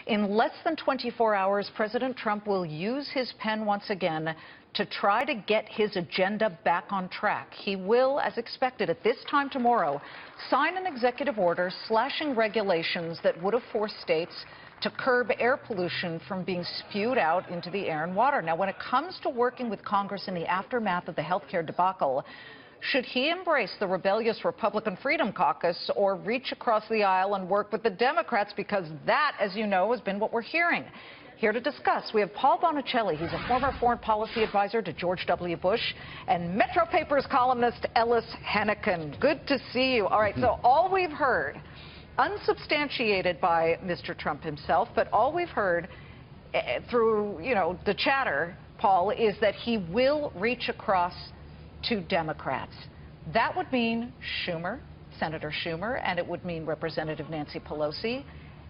In less than 24 hours, President Trump will use his pen once again to try to get his agenda back on track. He will, as expected, at this time tomorrow, sign an executive order slashing regulations that would have forced states to curb air pollution from being spewed out into the air and water. Now, when it comes to working with Congress in the aftermath of the health care debacle, should he embrace the rebellious Republican Freedom Caucus or reach across the aisle and work with the Democrats? Because that, as you know, has been what we're hearing. Here to discuss, we have Paul Bonicelli. He's a former foreign policy advisor to George W. Bush, and Metro Papers columnist Ellis Henican. Good to see you. All right, so all we've heard, unsubstantiated by Mr. Trump himself, but all we've heard through, the chatter, Paul, is that he will reach across to Democrats. That would mean Schumer, Senator Schumer, and it would mean Representative Nancy Pelosi.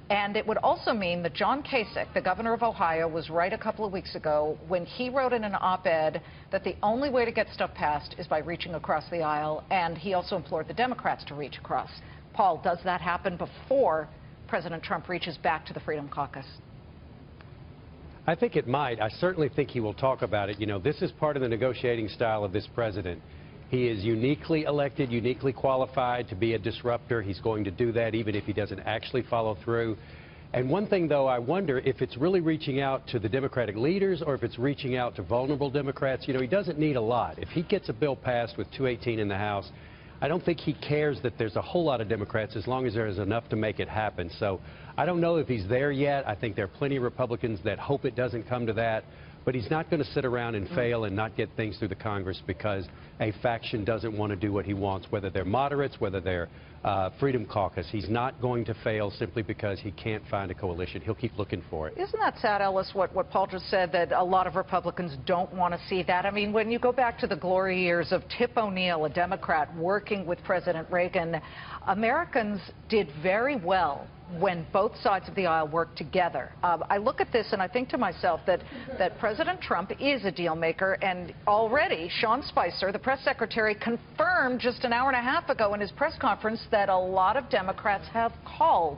And it would also mean that John Kasich, the governor of Ohio, was right a couple of weeks ago when he wrote in an op-ed that the only way to get stuff passed is by reaching across the aisle, and he also implored the Democrats to reach across. Paul, does that happen before President Trump reaches back to the Freedom Caucus? I think it might. I certainly think he will talk about it. This is part of the negotiating style of this president. He is uniquely elected, uniquely qualified to be a disruptor. He's going to do that even if he doesn't actually follow through. And one thing, though, I wonder if it's really reaching out to the Democratic leaders or if it's reaching out to vulnerable Democrats. He doesn't need a lot. If he gets a bill passed with 218 in the House, I don't think he cares that there's a whole lot of Democrats as long as there is enough to make it happen. So I don't know if he's there yet. I think there are plenty of Republicans that hope it doesn't come to that. But he's not going to sit around and fail and not get things through the Congress because a faction doesn't want to do what he wants, whether they're moderates, whether they're Freedom Caucus. He's not going to fail simply because he can't find a coalition. He'll keep looking for it. Isn't that sad, Ellis, what Paul just said, that a lot of Republicans don't want to see that? I mean, when you go back to the glory years of Tip O'Neill, a Democrat working with President Reagan, Americans did very well when both sides of the aisle work together. I look at this and I think to myself that President Trump is a deal maker, and already Sean Spicer, the press secretary, confirmed just an hour and a half ago in his press conference that a lot of Democrats have called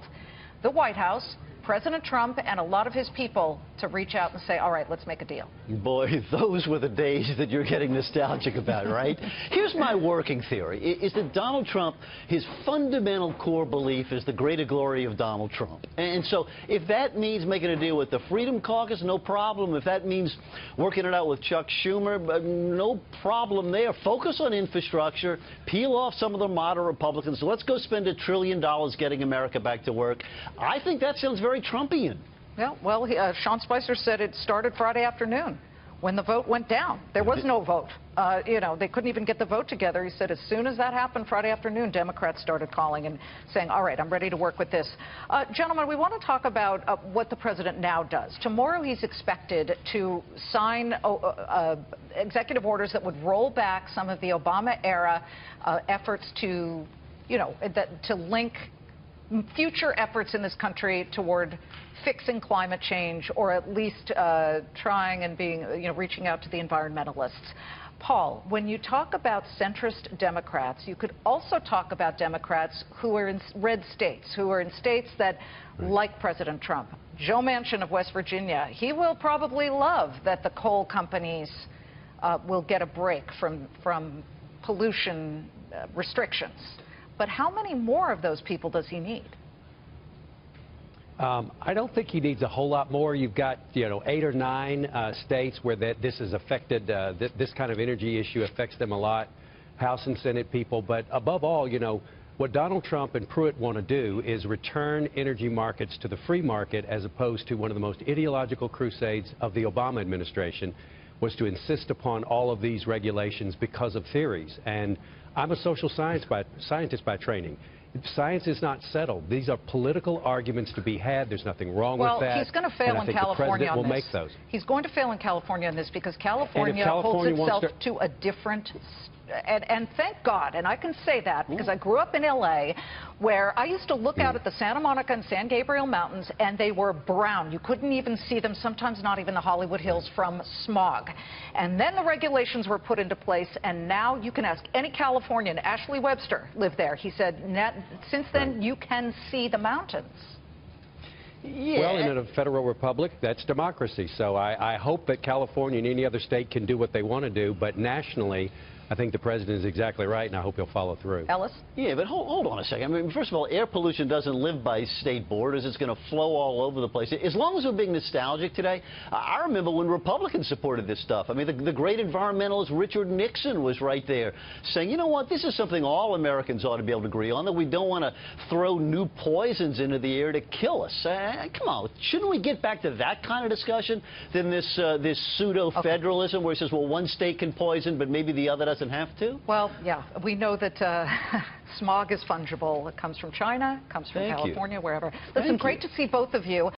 the White House, President Trump, and a lot of his people to reach out and say, all right, let's make a deal. Boy, those were the days that you're getting nostalgic about, right? Here's my working theory, is that Donald Trump, his fundamental core belief is the greater glory of Donald Trump. And so if that means making a deal with the Freedom Caucus, no problem. If that means working it out with Chuck Schumer, no problem there. Focus on infrastructure, peel off some of the moderate Republicans. So let's go spend $1 trillion getting America back to work. I think that sounds very Trumpian. Yeah, well, Sean Spicer said it started Friday afternoon when the vote went down. There was no vote. They couldn't even get the vote together. He said as soon as that happened Friday afternoon, Democrats started calling and saying, all right, I'm ready to work with this. Gentlemen, we want to talk about what the president now does. Tomorrow he's expected to sign executive orders that would roll back some of the Obama-era efforts to, to link future efforts in this country toward fixing climate change, or at least trying and being, reaching out to the environmentalists. Paul, when you talk about centrist Democrats, you could also talk about Democrats who are in red states, who are in states that like President Trump. Joe Manchin of West Virginia, he will probably love that the coal companies will get a break from pollution restrictions. But how many more of those people does he need? I don't think he needs a whole lot more. You've got, 8 or 9 states where this has affected, this kind of energy issue affects them a lot, House and Senate people. But above all, what Donald Trump and Pruitt want to do is return energy markets to the free market, as opposed to one of the most ideological crusades of the Obama administration, was to insist upon all of these regulations because of theories. And I'm a social scientist by training. Science is not settled. These are political arguments to be had. There's nothing wrong with that. Well, he's going to fail in California on this. Make those. He's going to fail in California on this because California holds itself to a different and thank God, and I can say that because I grew up in L.A., where I used to look out at the Santa Monica and San Gabriel Mountains, and they were brown. You couldn't even see them, sometimes not even the Hollywood Hills, from smog. And then the regulations were put into place, and now you can ask any Californian. Ashley Webster lived there. He said, since then, you can see the mountains. Yeah. Well, in a federal republic, that's democracy. So I hope that California and any other state can do what they want to do, but nationally, I think the president is exactly right, and I hope he'll follow through. Ellis? Yeah, but hold on a second. I mean, first of all, air pollution doesn't live by state borders. It's going to flow all over the place. As long as we're being nostalgic today, I remember when Republicans supported this stuff. I mean, the great environmentalist Richard Nixon was right there saying, you know what, this is something all Americans ought to be able to agree on, that we don't want to throw new poisons into the air to kill us. Come on, shouldn't we get back to that kind of discussion than this pseudo-federalism where it says, well, one state can poison, but maybe the other doesn't have to? Well, yeah, we know that smog is fungible. It comes from China, comes from California, wherever. Listen, great to see both of you.